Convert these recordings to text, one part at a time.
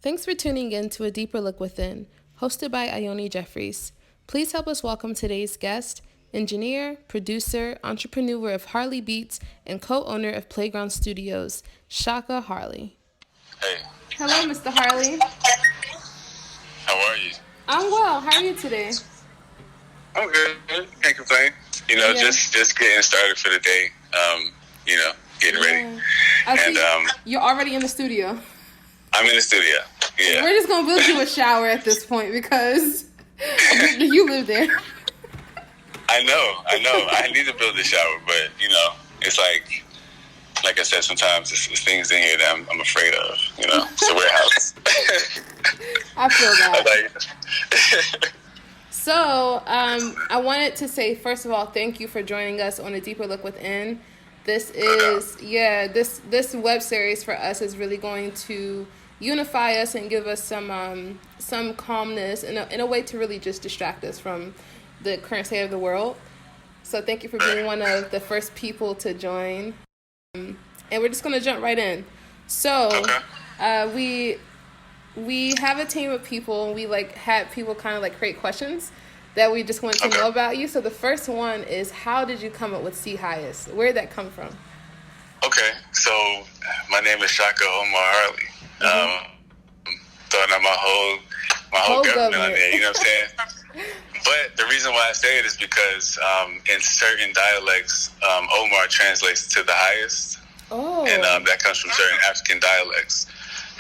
Thanks for tuning in to A Deeper Look Within, hosted by Ione Jeffries. Please help us welcome today's guest, engineer, producer, entrepreneur of Harley Beats, and co-owner of Playground Studios, Chaka Harley. Hey. Hello, Mr. Harley. How are you? I'm well. How are you today? I'm good. Can't complain. Just getting started for the day. Getting ready. You're already in the studio. I'm in the studio. Yeah. We're just gonna build you a shower at this point because you live there. I know. I need to build a shower, but it's like I said, sometimes it's things in here that I'm afraid of. It's a warehouse. I feel that. So, I wanted to say, first of all, thank you for joining us on A Deeper Look Within. This is, this web series for us is really going to unify us and give us some calmness in a way to really just distract us from the current state of the world. So thank you for being one of the first people to join. And we're just going to jump right in. So, we have a team of people, and we had people kind of create questions that we just wanted to know about you. So the first one is, how did you come up with C Highest? Where did that come from? Okay, so my name is Chaka Omar Harley. Throwing out my whole government on there, you know what I'm saying? But the reason why I say it is because in certain dialects, Omar translates to the highest. Oh. And that comes from certain African dialects.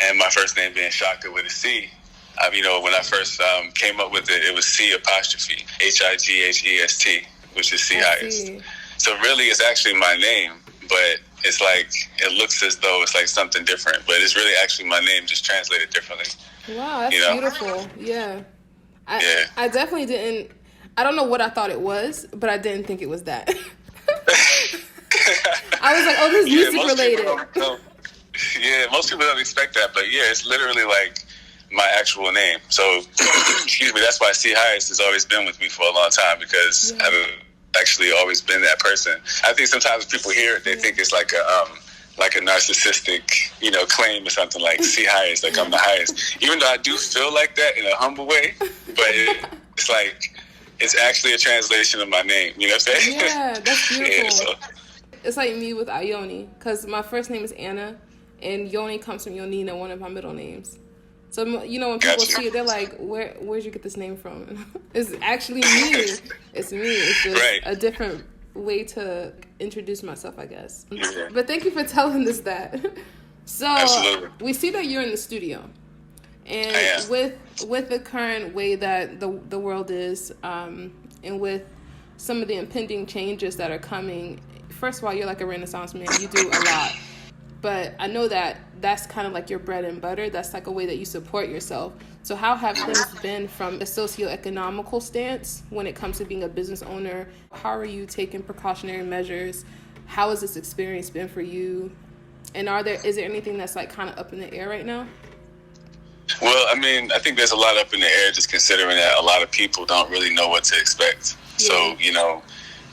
And my first name being Chaka with a C, when I first came up with it, it was C apostrophe, Highest, which is C Highest. So really it's actually my name, but it's it looks as though it's something different, but it's really actually my name just translated differently. Wow, that's beautiful. Yeah. I definitely didn't, I don't know what I thought it was, but I didn't think it was that. I was like, oh, this is music related. Most people don't expect that, but it's literally my actual name. So, excuse me, that's why C Highest has always been with me for a long time, because I've actually always been that person. I think sometimes when people hear it, they think it's like a narcissistic, claim or something like C Highest, I'm the highest. Even though I do feel like that in a humble way, but it's actually a translation of my name. You know what I'm saying? Yeah, that's beautiful. So. It's like me with Ione, because my first name is Anna, and Yoni comes from Yonina, one of my middle names. So, when people see it, they're like, where'd you get this name from? It's actually me. It's me. It's just a different way to introduce myself, I guess. Yeah. But thank you for telling us that. So, absolutely. We see that you're in the studio. And with the current way that the world is, and with some of the impending changes that are coming, first of all, you're like a Renaissance man. You do a lot. But I know that that's kind of your bread and butter. That's a way that you support yourself. So how have things been from a socioeconomical stance when it comes to being a business owner? How are you taking precautionary measures? How has this experience been for you? And is there anything that's kind of up in the air right now? Well, I think there's a lot up in the air, just considering that a lot of people don't really know what to expect. Yeah. So,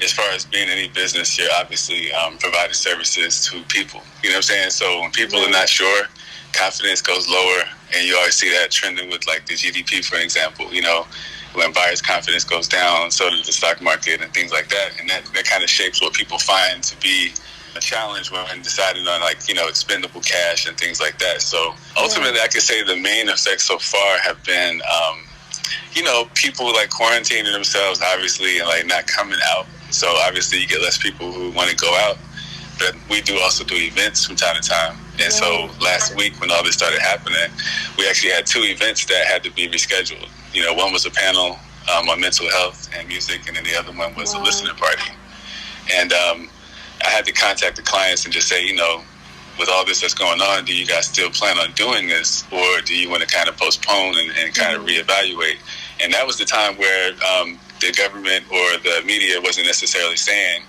as far as being any business, you're obviously providing services to people. You know what I'm saying? So when people are not sure, confidence goes lower, and you always see that trending with the GDP, for example. When buyers' confidence goes down, so does the stock market and things like that. And that kind of shapes what people find to be a challenge when deciding on expendable cash and things like that. So ultimately, I could say the main effects so far have been, people quarantining themselves, obviously, and not coming out. So obviously you get less people who want to go out, but we also do events from time to time. And so last week when all this started happening, we actually had 2 events that had to be rescheduled. One was a panel on mental health and music, and then the other one was a listening party. And I had to contact the clients and just say, with all this that's going on, do you guys still plan on doing this, or do you want to kind of postpone and kind of reevaluate? And that was the time where the government or the media wasn't necessarily saying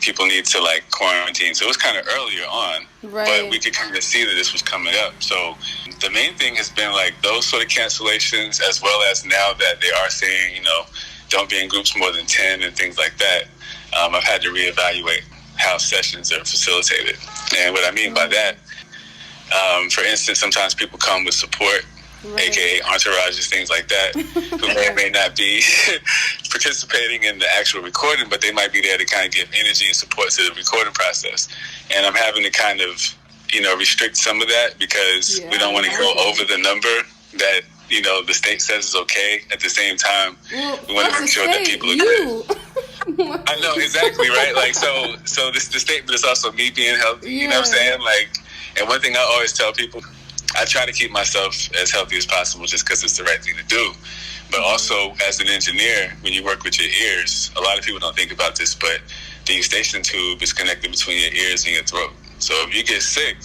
people need to quarantine. So it was kind of earlier on, but we could kind of see that this was coming up. So the main thing has been those sort of cancellations, as well as now that they are saying, don't be in groups more than 10 and things like that. I've had to reevaluate how sessions are facilitated. And what I mean by that, for instance, sometimes people come with support aka entourages, things like that, who may not be participating in the actual recording, but they might be there to kind of give energy and support to the recording process. And I'm having to kind of, restrict some of that because we don't want to go over the number that, the state says is okay. At the same time, we want to make sure that people agree. I know, exactly, right? Like, so the statement is also me being healthy, you know what I'm saying? Like, and one thing I always tell people, I try to keep myself as healthy as possible just because it's the right thing to do. But also, as an engineer, when you work with your ears, a lot of people don't think about this, but the eustachian tube is connected between your ears and your throat. So if you get sick,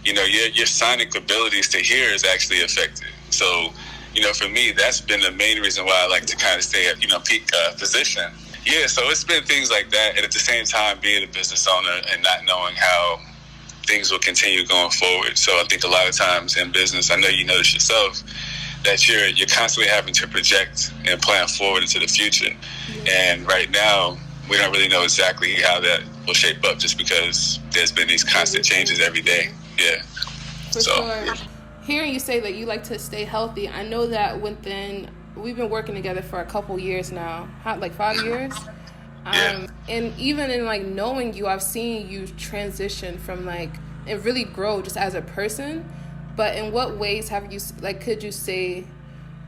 your sonic abilities to hear is actually affected. So, for me, that's been the main reason why I like to kind of stay at, peak position. Yeah, so it's been things like that. And at the same time, being a business owner and not knowing how things will continue going forward. So I think a lot of times in business, I know you know this yourself, that you're constantly having to project and plan forward into the future. And right now, we don't really know exactly how that will shape up just because there's been these constant changes every day. Yeah. For sure. Hearing you say that you like to stay healthy, I know that we've been working together for a couple years now, like 5 years. And even in knowing you, I've seen you transition from and really grow just as a person. But in what ways have you could you say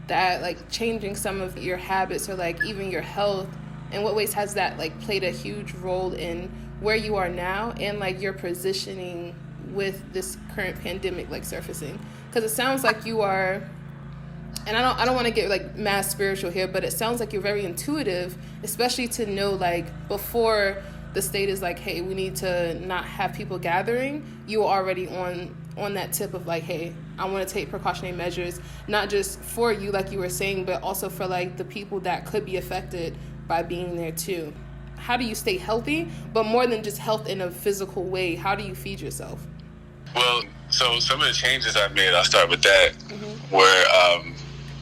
that changing some of your habits or even your health, in what ways has that played a huge role in where you are now and your positioning with this current pandemic surfacing? Because it sounds like you are, and I don't want to get mad spiritual here, but it sounds like you're very intuitive, especially to know before the state is hey, we need to not have people gathering, you are already on that tip of hey, I want to take precautionary measures, not just for you like you were saying, but also for the people that could be affected by being there too. How do you stay healthy, but more than just health in a physical way, how do you feed yourself? Well, so some of the changes I've made, I'll start with that, were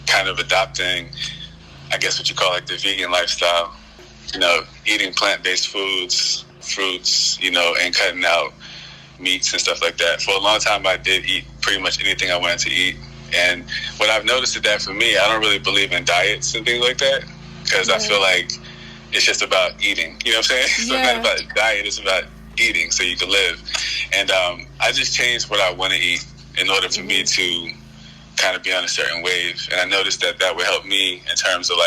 kind of adopting, I guess what you call the vegan lifestyle, eating plant-based foods, fruits, and cutting out meats and stuff like that. For a long time, I did eat pretty much anything I wanted to eat. And what I've noticed is that for me, I don't really believe in diets and things like that because I feel like it's just about eating. You know what I'm saying? So it's not about diet, it's about eating so you can live. And I just changed what I want to eat in order for me to kind of be on a certain wave. And I noticed that would help me in terms of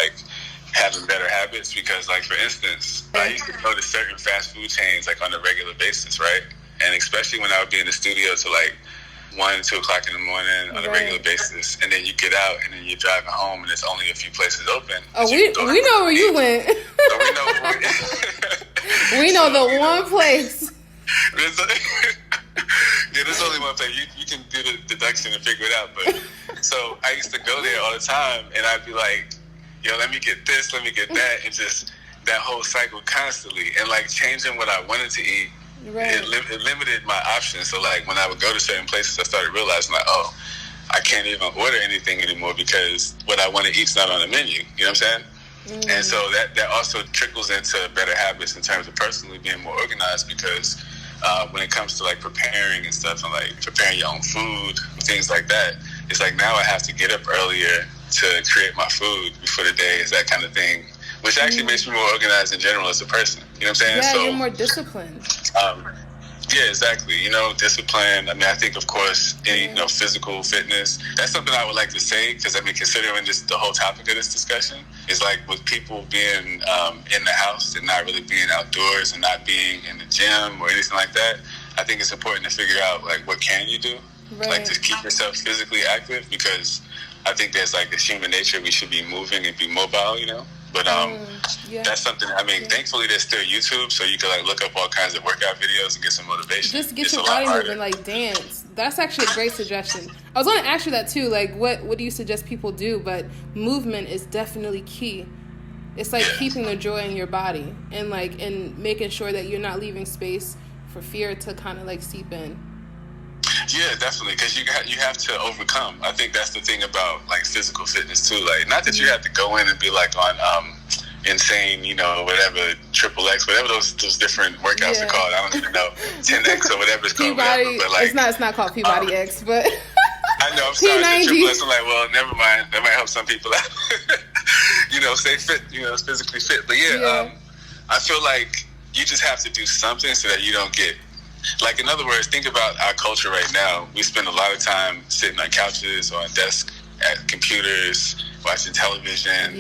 having better habits because for instance, I used to go to certain fast food chains on a regular basis, right? And especially when I would be in the studio to 1, 2 o'clock in the morning on a regular basis, and then you get out and then you're driving home and there's only a few places open. Oh, we know where you went. So we know we know the one place. There's only one place. You can do the deduction and figure it out. But so I used to go there all the time, and I'd be yo, let me get this, let me get that, and just that whole cycle constantly. And changing what I wanted to eat, it limited my options. So when I would go to certain places, I started realizing oh, I can't even order anything anymore because what I want to eat's not on the menu. You know what I'm saying? And so that also trickles into better habits in terms of personally being more organized because when it comes to preparing and stuff and preparing your own food, things like that, it's now I have to get up earlier to create my food before the day is that kind of thing, which actually makes me more organized in general as a person. You know what I'm saying? Yeah, you're more disciplined. Yeah, exactly. Discipline. I mean, I think, of course, any physical fitness. That's something I would like to say because considering the whole topic of this discussion is with people being in the house and not really being outdoors and not being in the gym or anything like that. I think it's important to figure out what can you do, to keep yourself physically active because I think there's this human nature we should be moving and be mobile, But that's something. Thankfully there's still YouTube, so you can look up all kinds of workout videos and get some motivation. Just get your body moving, dance. That's actually a great suggestion. I was going to ask you that too. What do you suggest people do? But movement is definitely key. It's keeping the joy in your body and and making sure that you're not leaving space for fear to kind of seep in. Yeah, definitely, because you have to overcome. I think that's the thing about physical fitness too. Not that you have to go in and be on insane, whatever, triple X, whatever those different workouts are called. I don't even know, 10X or whatever it's called. Peabody, whatever, but it's not called Peabody X, but I know, I'm sorry, I said triple S. I'm like, well, never mind. That might help some people out. Stay fit, physically fit. But I feel like you just have to do something so that you don't get, like, in other words, think about our culture right now. We spend a lot of time sitting on couches or on desks at computers, watching television,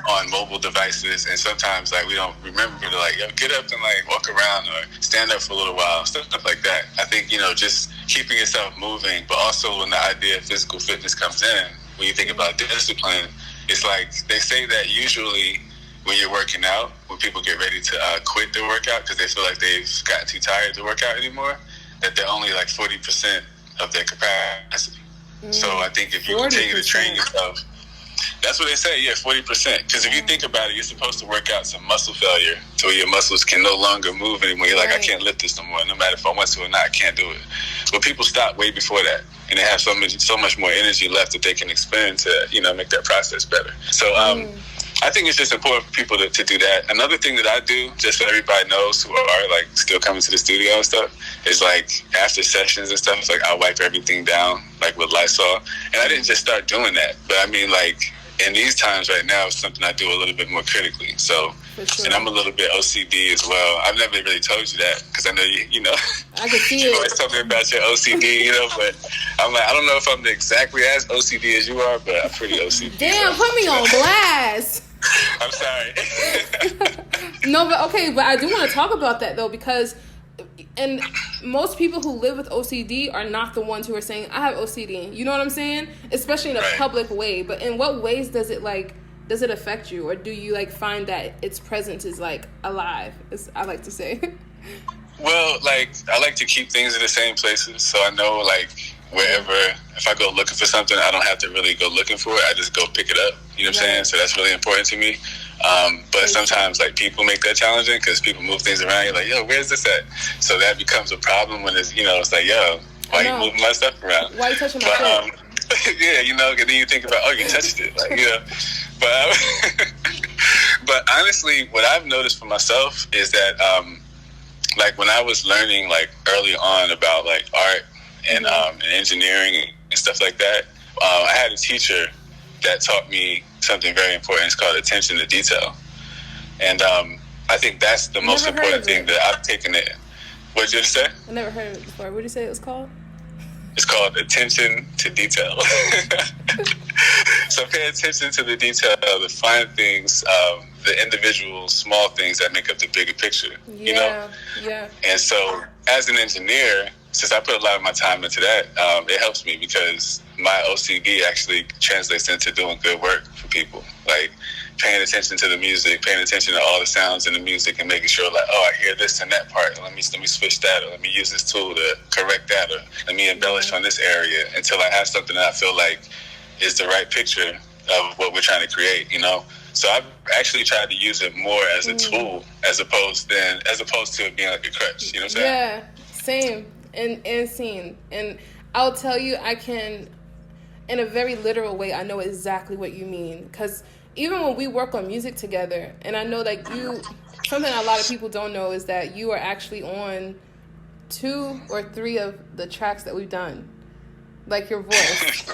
on mobile devices, and sometimes like we don't remember to like get up and like walk around or stand up for a little while, stuff like that. I think just keeping yourself moving, but also when the idea of physical fitness comes in, when you think about discipline, it's like they say that usually when you're working out, when people get ready to quit their workout because they feel like they've gotten too tired to work out anymore, that they're only like 40% of their capacity. So I think if you continue to train yourself, that's what they say, 40%. Because if you think about it, you're supposed to work out some muscle failure to where your muscles can no longer move anymore. You're like, I can't lift this no more. No matter if I want to or not, I can't do it. But people stop way before that. And they have so much more energy left that they can expend to, make that process better. So I think it's just important for people to do that. Another thing that I do, just so everybody knows who are like still coming to the studio and stuff, is like after sessions and stuff, it's like I wipe everything down like with Lysol. And I didn't just start doing that, but I mean like in these times right now, it's something I do a little bit more critically. So, and I'm a little bit OCD as well. I've never really told you that because I know I can see you always tell me about your OCD, but I'm like, I don't know if I'm exactly as OCD as you are, but I'm pretty OCD. Damn, put me on blast. I'm sorry. No, but I do want to talk about that though, because and most people who live with OCD are not the ones who are saying I have OCD. You know what I'm saying? Especially in a public way. But in what ways does it affect you, or do you like find that its presence is like alive? As I like to say. Well, like I like to keep things in the same places, so I know like wherever, if I go looking for something, I don't have to really go looking for it. I just go pick it up. You know what I'm saying? So that's really important to me. But sometimes like people make that challenging because people move things around. You're like, yo, where's this at? So that becomes a problem when it's, it's like, yo, why are you moving my stuff around? Why are you touching my foot? And then you think about, you touched it. Like, but honestly, what I've noticed for myself is that, like when I was learning like early on about like art and engineering and stuff like that, I had a teacher that taught me something very important. It's called attention to detail. And I think that's the most important thing that I've taken it. What did you say? I never heard of it before. What did you say it was called? It's called attention to detail. So pay attention to the detail, the fine things, the individual small things that make up the bigger picture, Yeah. And so as an engineer, since I put a lot of my time into that, it helps me because my OCD actually translates into doing good work for people. Like paying attention to the music, paying attention to all the sounds in the music and making sure like, I hear this in that part. Let me switch that, or let me use this tool to correct that, or let me embellish on this area until I have something that I feel like is the right picture of what we're trying to create, So I've actually tried to use it more as a tool as opposed to it being like a crutch, you know what I'm saying? Yeah, same. And seen. And I'll tell you, I can, in a very literal way, I know exactly what you mean. Because even when we work on music together, and I know like something a lot of people don't know is that you are actually on 2 or 3 of the tracks that we've done. Like your voice.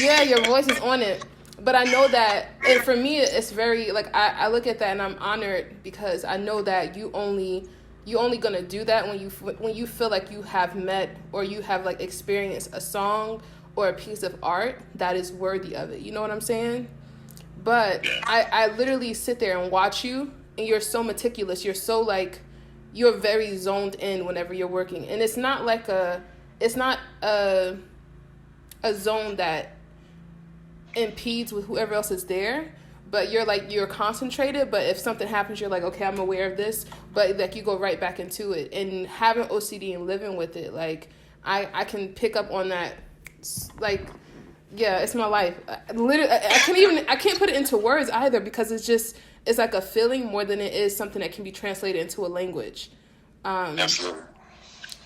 Yeah, your voice is on it. But I know that, and for me, it's very, like, I look at that and I'm honored because I know that you only gonna do that when you feel like you have met or you have, like, experienced a song or a piece of art that is worthy of it. You know what I'm saying? But I literally sit there and watch you, and you're so meticulous. You're so, like, you're very zoned in whenever you're working. And it's not like a zone that impedes with whoever else is there, but you're concentrated. But if something happens, you're like, okay, I'm aware of this, but like you go right back into it. And having OCD and living with it, like I can pick up on that. Like, yeah, it's my life. Literally, I can't put it into words either because it's like a feeling more than it is something that can be translated into a language. Absolutely.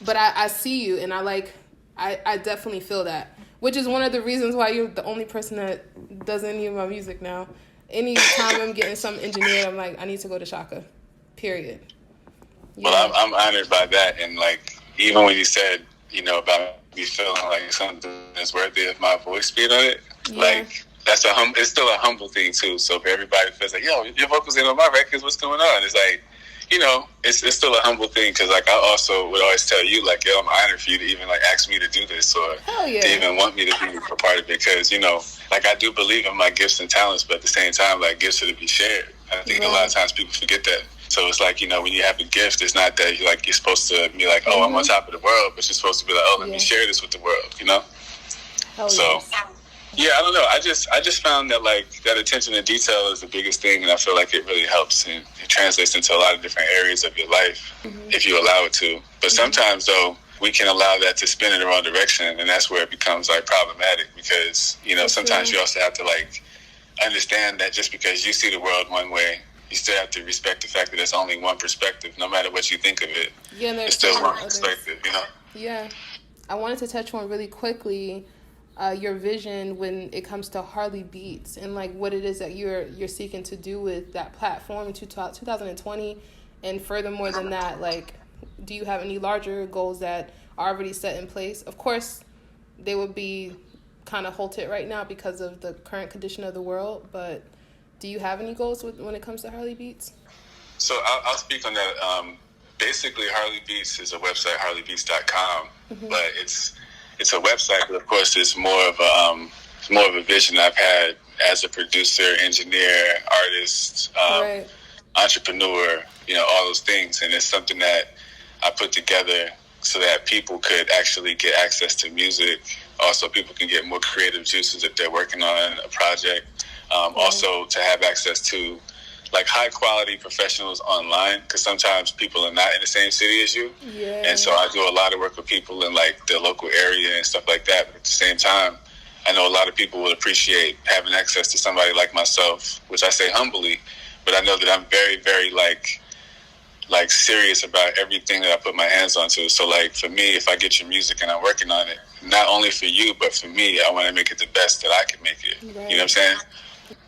But I see you, and I definitely feel that, which is one of the reasons why you're the only person that does any of my music now. Anytime I'm getting something engineered, I'm like, I need to go to Chaka, period. Yeah. Well, I'm honored by that. And like, even when you said, about be feeling like something is worthy of my voice being on it. Yeah. Like, it's still a humble thing too. So if everybody feels like, yo, your vocals ain't on my records, what's going on? It's like, you know, it's still a humble thing, because like I also would always tell you, like, yo, I'm honored for you to even like ask me to do this, or to even want me to be a part of it, because, you know, like I do believe in my gifts and talents, but at the same time, like, gifts are to be shared. I think a lot of times people forget that. So it's like, you know, when you have a gift, it's not that you're supposed to be like, oh, I'm on top of the world, but you're supposed to be like, oh, let me share this with the world, you know? Yeah, I don't know. I just found that like that attention to detail is the biggest thing, and I feel like it really helps, and it translates into a lot of different areas of your life if you allow it to. But sometimes though, we can allow that to spin in the wrong direction, and that's where it becomes like problematic, because, you know, sometimes you also have to like understand that just because you see the world one way, you still have to respect the fact that there's only one perspective, no matter what you think of it. Yeah, it's still one perspective, you know? Yeah. I wanted to touch on really quickly your vision when it comes to Harley Beats, and like what it is that you're seeking to do with that platform in 2020, and furthermore than that, like, do you have any larger goals that are already set in place? Of course, they would be kind of halted right now because of the current condition of the world, but do you have any goals when it comes to Harley Beats? So I'll speak on that. Basically, Harley Beats is a website, harleybeats.com, but it's a website, but of course it's more of a vision I've had as a producer, engineer, artist, entrepreneur, you know, all those things. And it's something that I put together so that people could actually get access to music. Also, people can get more creative juices if they're working on a project. Also, to have access to like high quality professionals online, because sometimes people are not in the same city as you. Yeah. And so I do a lot of work with people in like the local area and stuff like that. But at the same time, I know a lot of people would appreciate having access to somebody like myself, which I say humbly, but I know that I'm very, very like serious about everything that I put my hands onto. So like for me, if I get your music and I'm working on it, not only for you, but for me, I want to make it the best that I can make it. Right. You know what I'm saying?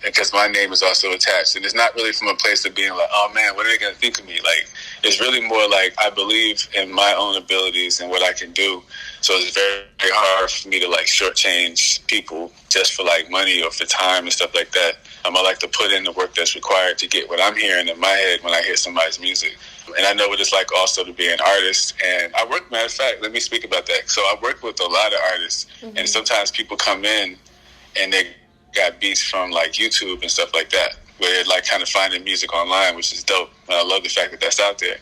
Because my name is also attached, and it's not really from a place of being like, oh man, what are they going to think of me? Like, it's really more like I believe in my own abilities and what I can do. So it's very, very hard for me to like shortchange people just for like money or for time and stuff like that. I like to put in the work that's required to get what I'm hearing in my head when I hear somebody's music. And I know what it's like also to be an artist. And I work, matter of fact, let me speak about that. So I work with a lot of artists, and sometimes people come in and they got beats from like YouTube and stuff like that, where they're like kind of finding music online, which is dope. And I love the fact that that's out there.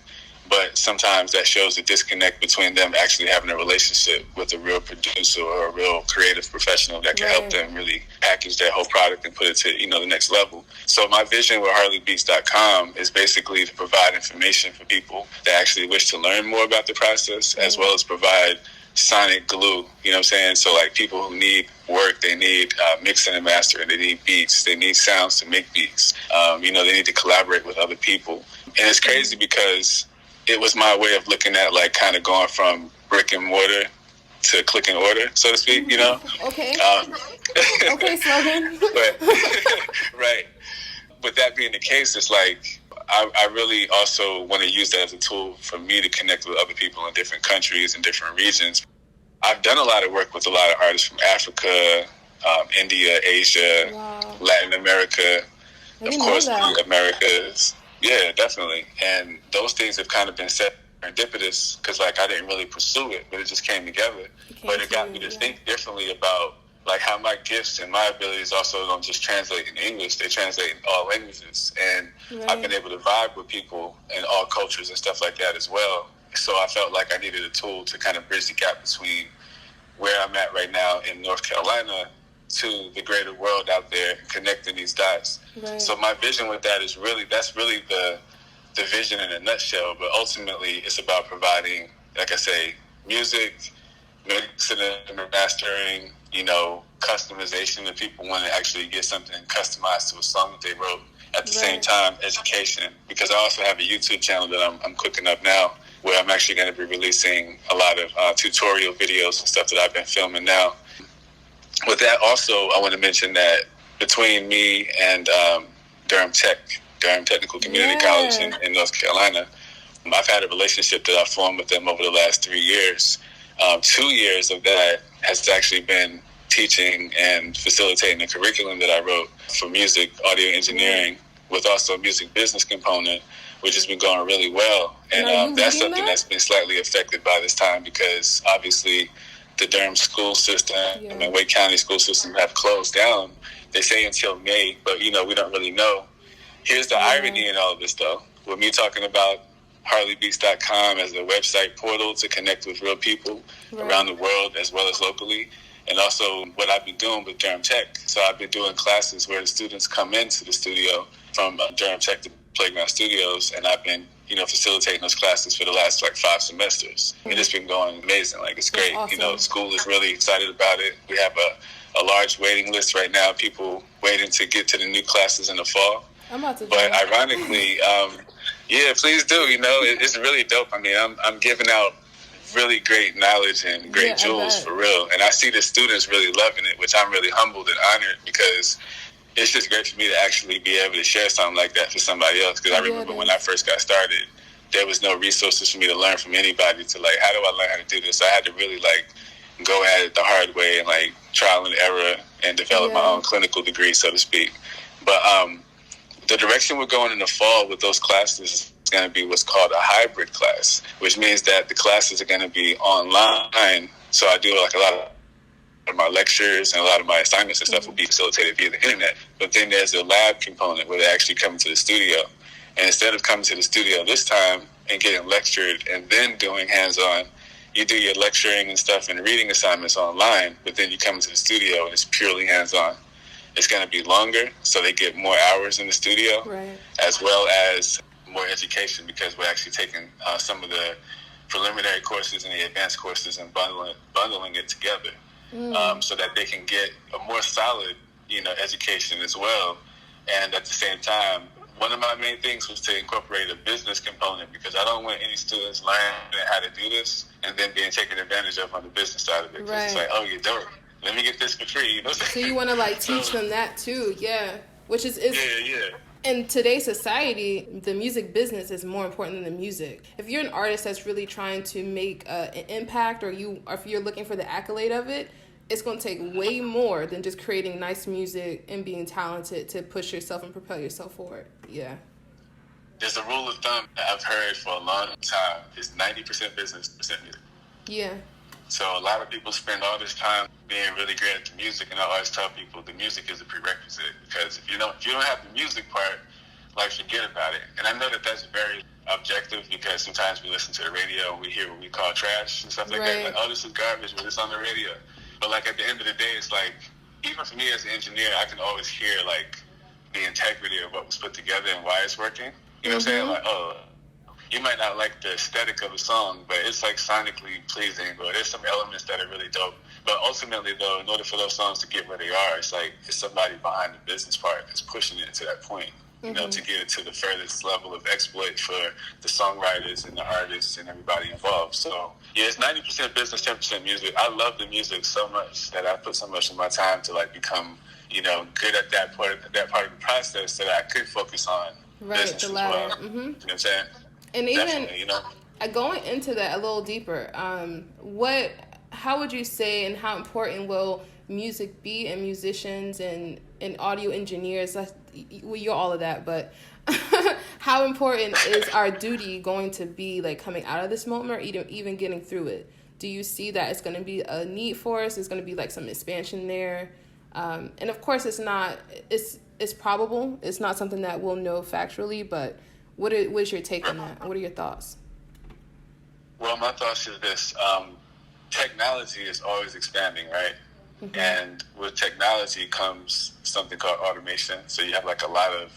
But sometimes that shows the disconnect between them actually having a relationship with a real producer or a real creative professional that can help them really package their whole product and put it to, you know, the next level. So my vision with harleybeats.com is basically to provide information for people that actually wish to learn more about the process, as well as provide sonic glue, you know what I'm saying? So like people who need work, they need mixing and mastering, they need beats, they need sounds to make beats, you know, they need to collaborate with other people. And it's crazy because it was my way of looking at like kind of going from brick and mortar to click and order, so to speak, you know? Okay. Okay, slogan. But, right. With that being the case, it's like I really also want to use that as a tool for me to connect with other people in different countries and different regions. I've done a lot of work with a lot of artists from Africa, India, Asia, Latin America, of course, the Americas. Yeah, definitely. And those things have kind of been serendipitous because, like, I didn't really pursue it, but it just came together. But it got me to think differently about like how my gifts and my abilities also don't just translate in English, they translate in all languages. And I've been able to vibe with people in all cultures and stuff like that as well. So I felt like I needed a tool to kind of bridge the gap between where I'm at right now in North Carolina to the greater world out there, connecting these dots. So my vision with that is that's really the vision in a nutshell. But ultimately, it's about providing, like I say, music, mixing and mastering, you know, customization, that people want to actually get something customized to a song that they wrote. At the same time, education, because I also have a YouTube channel that I'm cooking up now, where I'm actually going to be releasing a lot of tutorial videos and stuff that I've been filming now. With that, also, I want to mention that between me and Durham Technical Community College in North Carolina, I've had a relationship that I've formed with them over the last 3 years, 2 years of that has actually been teaching and facilitating the curriculum that I wrote for music, audio engineering, with also a music business component, which has been going really well. And that's something that's been slightly affected by this time because obviously the Durham school system and Wake County school system have closed down. They say until May, but we don't really know. Here's the irony in all of this, though. With me talking about HarleyBeats.com as a website portal to connect with real people around the world as well as locally, and also what I've been doing with Durham Tech. So I've been doing classes where the students come into the studio from Durham Tech to Playground Studios, and I've been facilitating those classes for the last 5 semesters. And it's been going amazing. It's great. Awesome. School is really excited about it. We have a large waiting list right now, people waiting to get to the new classes in the fall. But ironically, please do. It's really dope. I mean, I'm giving out really great knowledge and great jewels for real. And I see the students really loving it, which I'm really humbled and honored because it's just great for me to actually be able to share something like that for somebody else. Because I remember when I first got started, there was no resources for me to learn from anybody to how do I learn how to do this? I had to really go at it the hard way and trial and error and develop my own clinical degree, so to speak. But the direction we're going in the fall with those classes is going to be what's called a hybrid class, which means that the classes are going to be online. So I do a lot of my lectures and a lot of my assignments and stuff will be facilitated via the internet. But then there's a lab component where they actually come to the studio. And instead of coming to the studio this time and getting lectured and then doing hands-on, you do your lecturing and stuff and reading assignments online, but then you come into the studio and it's purely hands-on. It's going to be longer, so they get more hours in the studio, as well as more education because we're actually taking some of the preliminary courses and the advanced courses and bundling it together so that they can get a more solid, education as well. And at the same time, one of my main things was to incorporate a business component because I don't want any students learning how to do this and then being taken advantage of on the business side of it. It's oh, you're dope. Let me get this for free. So you want to teach them that too, which is in today's society, the music business is more important than the music. If you're an artist that's really trying to make an impact, or if you're looking for the accolade of it, it's going to take way more than just creating nice music and being talented to push yourself and propel yourself forward. There's a rule of thumb that I've heard for a long time: is 90% business, percent music. So a lot of people spend all this time being really great at the music, and I always tell people the music is a prerequisite because if you don't have the music part, forget about it. And I know that that's very objective because sometimes we listen to the radio and we hear what we call trash and stuff like that. Oh, this is garbage, but it's on the radio. But at the end of the day, it's even for me as an engineer, I can always hear the integrity of what was put together and why it's working. You know what I'm saying? You might not like the aesthetic of a song, but it's sonically pleasing, or there's some elements that are really dope. But ultimately, though, in order for those songs to get where they are, it's somebody behind the business part that's pushing it to that point, to get it to the furthest level of exploit for the songwriters and the artists and everybody involved. So, it's 90% business, 10% music. I love the music so much that I put so much of my time to become, good at that part of the process so that I could focus on business as well. You know what I'm saying? And even going into that a little deeper, how would you say and how important will music be and musicians and audio engineers? You're all of that, but how important is our duty going to be coming out of this moment or even getting through it? Do you see that it's going to be a need for us? It's going to be some expansion there? And of course it's probable. It's not something that we'll know factually, but what's your take on that? What are your thoughts? Well, my thoughts is this. Technology is always expanding, right? And with technology comes something called automation. So you have a lot of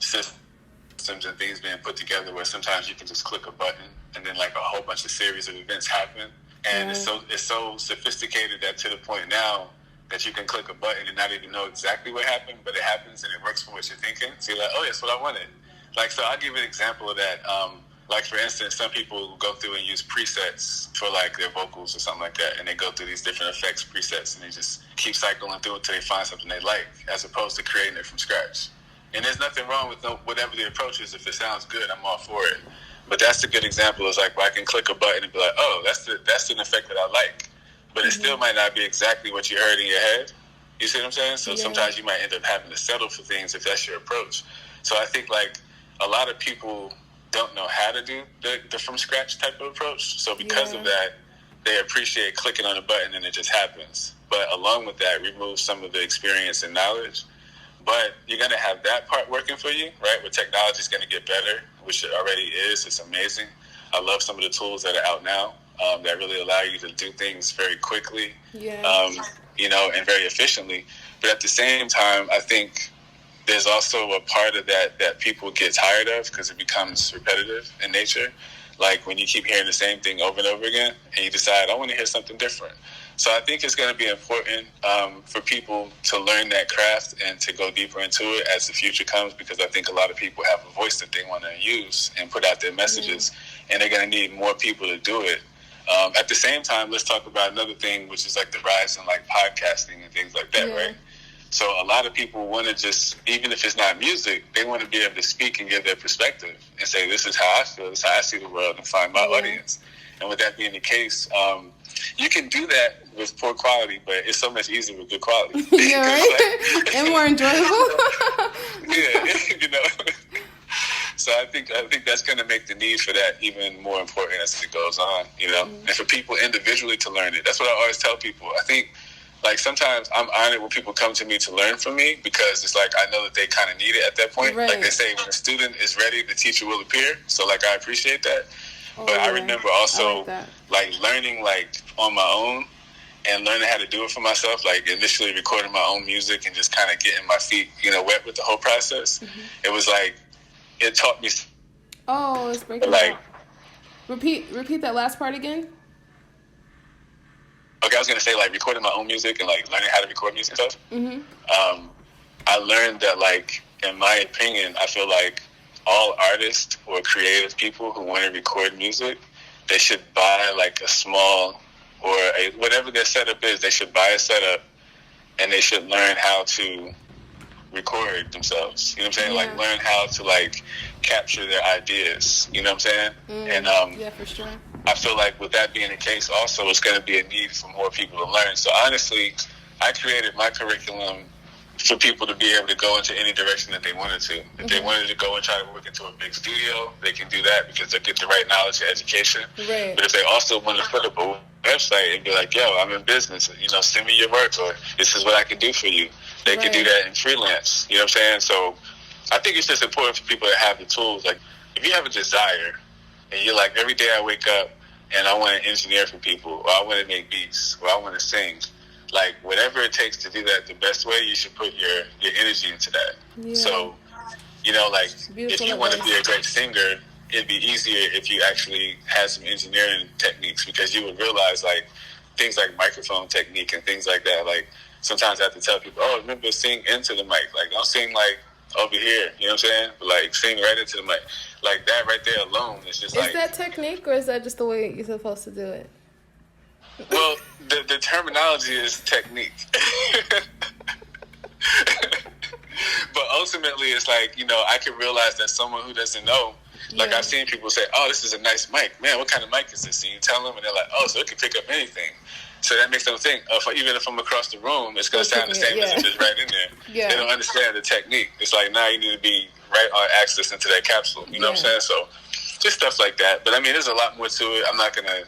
systems and things being put together where sometimes you can just click a button and then a whole bunch of series of events happen. And it's so sophisticated that to the point now that you can click a button and not even know exactly what happened, but it happens and it works for what you're thinking. So you're oh, that's what I wanted. So I'll give you an example of that. For instance, some people go through and use presets for their vocals or something like that, and they go through these different effects presets, and they just keep cycling through until they find something they like, as opposed to creating it from scratch. And there's nothing wrong with whatever the approach is. If it sounds good, I'm all for it. But that's a good example. Is like where I can click a button and be like, oh, that's an effect that I like. But it still might not be exactly what you heard in your head. You see what I'm saying? So sometimes you might end up having to settle for things if that's your approach. So I think like a lot of people don't know how to do the from scratch type of approach. So because of that, they appreciate clicking on a button and it just happens. But along with that, remove some of the experience and knowledge. But you're going to have that part working for you, right? Where technology is going to get better, which it already is. It's amazing. I love some of the tools that are out now that really allow you to do things very quickly, and very efficiently. But at the same time, I think there's also a part of that people get tired of because it becomes repetitive in nature. Like when you keep hearing the same thing over and over again and you decide, I want to hear something different. So I think it's going to be important for people to learn that craft and to go deeper into it as the future comes, because I think a lot of people have a voice that they want to use and put out their messages, and they're going to need more people to do it. At the same time, let's talk about another thing, which is like the rise in like podcasting and things like that, right? So a lot of people want to just, even if it's not music, they want to be able to speak and give their perspective and say, this is how I feel, this is how I see the world, and find my audience. And with that being the case, you can do that with poor quality, but it's so much easier with good quality. Yeah, right? And more enjoyable. So I think that's going to make the need for that even more important as it goes on, and for people individually to learn it. That's what I always tell people. I think, like, sometimes I'm honored when people come to me to learn from me, because it's like I know that they kind of need it at that point. Right. Like they say, when a student is ready, the teacher will appear. So, like, I appreciate that. But I remember also, like learning, like, on my own and learning how to do it for myself, like initially recording my own music and just kind of getting my feet, wet with the whole process. It was like, it taught me. Oh, it's breaking up. Repeat that last part again. Okay, I was going to say, like, recording my own music and, like, learning how to record music and stuff. I learned that, like, in my opinion, I feel like all artists or creative people who want to record music, they should buy, like, a small or whatever their setup is, they should buy a setup and they should learn how to record themselves. You know what I'm saying? Yeah. Like, learn how to, like, capture their ideas. You know what I'm saying? And yeah, for sure. I feel like with that being the case, also, it's going to be a need for more people to learn. So honestly, I created my curriculum for people to be able to go into any direction that they wanted to. If they wanted to go and try to work into a big studio, they can do that because they get the right knowledge and education. Right. But if they also want to put up a website and be like, yo, I'm in business, send me your work, or this is what I can do for you, they can do that in freelance. You know what I'm saying? So I think it's just important for people to have the tools. Like, if you have a desire and you're like, every day I wake up and I want to engineer for people, or I want to make beats, or I want to sing, like, whatever it takes to do that the best way, you should put your energy into that. Yeah. So, like, if you want to be a great singer, it'd be easier if you actually had some engineering techniques, because you would realize, like, things like microphone technique and things like that. Like, sometimes I have to tell people, oh, remember, sing into the mic. Like, don't sing, like, over here. You know what I'm saying? But, like, sing right into the mic. Like, that right there alone is just like... Is that technique, or is that just the way you're supposed to do it? Well, the terminology is technique. But ultimately, it's like, I can realize that someone who doesn't know, like, I've seen people say, oh, this is a nice mic. Man, what kind of mic is this? And you tell them, and they're like, oh, so it can pick up anything. So that makes them think, even if I'm across the room, it's going to sound the same as if it's right in there. Yeah. They don't understand the technique. It's like, now you need to be right on access into that capsule. You know what I'm saying? So just stuff like that. But, I mean, there's a lot more to it. I'm not going to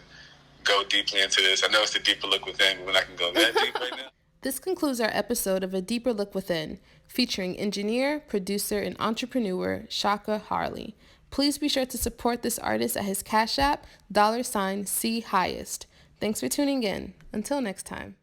go deeply into this. I know it's a deeper look within, but we're not going to go that deep right now. This concludes our episode of A Deeper Look Within, featuring engineer, producer, and entrepreneur Chaka Harley. Please be sure to support this artist at his Cash App, $C Highest. Thanks for tuning in. Until next time.